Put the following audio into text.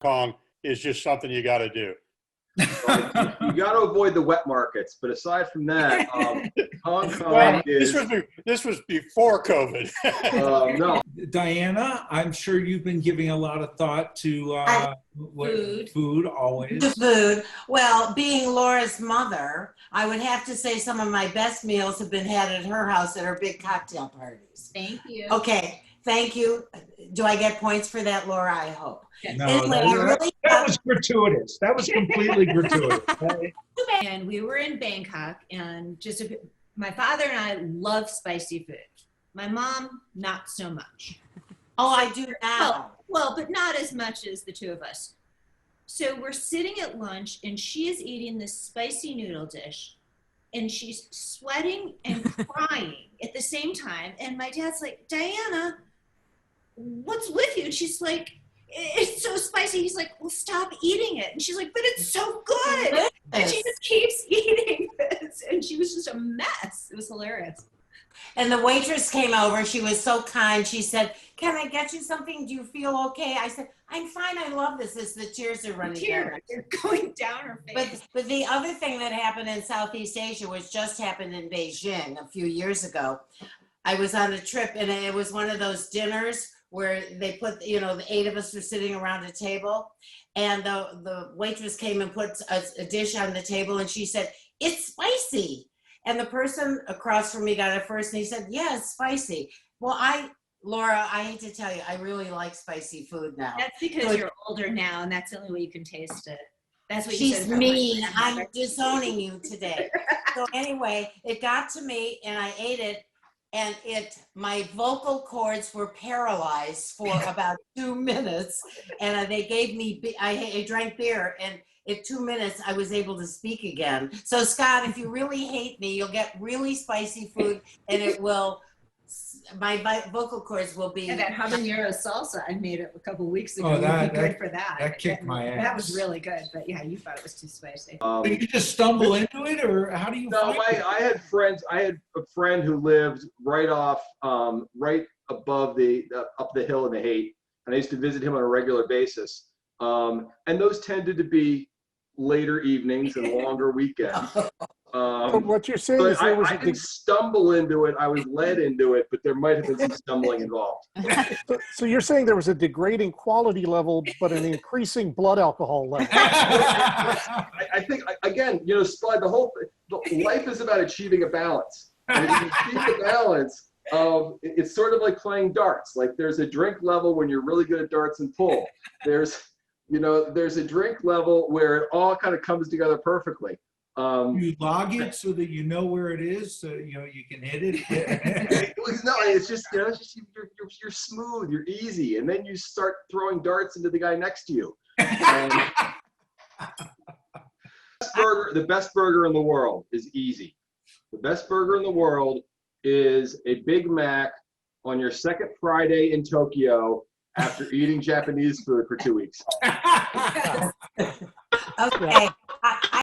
Kong is just something you got to do. You got to avoid the wet markets, but aside from that, Hong Kong Well, is. this was before COVID. No, Diana, I'm sure you've been giving a lot of thought to food always. The food. Well, being Laura's mother, I would have to say some of my best meals have been had at her house at her big cocktail parties. Thank you. Okay, thank you. Do I get points for that, Laura? I hope. No, Anyway, that was gratuitous. That was completely gratuitous. And we were in Bangkok, and my father and I love spicy food. My mom, not so much. Oh, I do now. Well, but not as much as the two of us. So we're sitting at lunch, and she is eating this spicy noodle dish, and she's sweating and crying at the same time. And my dad's like, Diana, what's with you? And she's like, it's so spicy. He's like, well, stop eating it. And she's like, but it's so good. And she just keeps eating this. And she was just a mess. It was hilarious. And the waitress came over. She was so kind. She said, can I get you something? Do you feel okay? I said, I'm fine. I love this. The tears are running down. They're going down her face. But the other thing that happened in Southeast Asia, which just happened in Beijing a few years ago, I was on a trip, and it was one of those dinners where they put, the 8 of us were sitting around a table, and the waitress came and put a dish on the table, and she said, it's spicy. And the person across from me got it first, and he said, yeah, it's spicy. Well, Laura, I hate to tell you, I really like spicy food now. That's because you're older now, and that's the only way you can taste it. That's what you said. She's mean. I'm disowning you today. So anyway, it got to me, and I ate it, and my vocal cords were paralyzed for about 2 minutes, and they gave me, I drank beer, and in 2 minutes I was able to speak again. So Scott, if you really hate me, you'll get really spicy food, and my vocal cords will be. And that habanero salsa I made it a couple of weeks ago. Oh, would be good for that. That kicked my ass. That was really good, but yeah, you thought it was too spicy. Did you just stumble into it, or how do you? no. I had friends. I had a friend who lived right off, right above up the hill in the Haight, and I used to visit him on a regular basis. And those tended to be later evenings and longer weekends. But what you're saying is I didn't stumble into it. I was led into it, but there might have been some stumbling involved. so you're saying there was a degrading quality level, but an increasing blood alcohol level. I think, again, Spud, life is about achieving a balance. And if you achieve the balance, it's sort of like playing darts. Like there's a drink level when you're really good at darts and pool. There's a drink level where it all kind of comes together perfectly. You log it so that you know where it is, so you can hit it. No, it's just you're smooth, you're easy, and then you start throwing darts into the guy next to you. The best burger in the world is easy. The best burger in the world is a Big Mac on your second Friday in Tokyo after eating Japanese food for 2 weeks. Okay.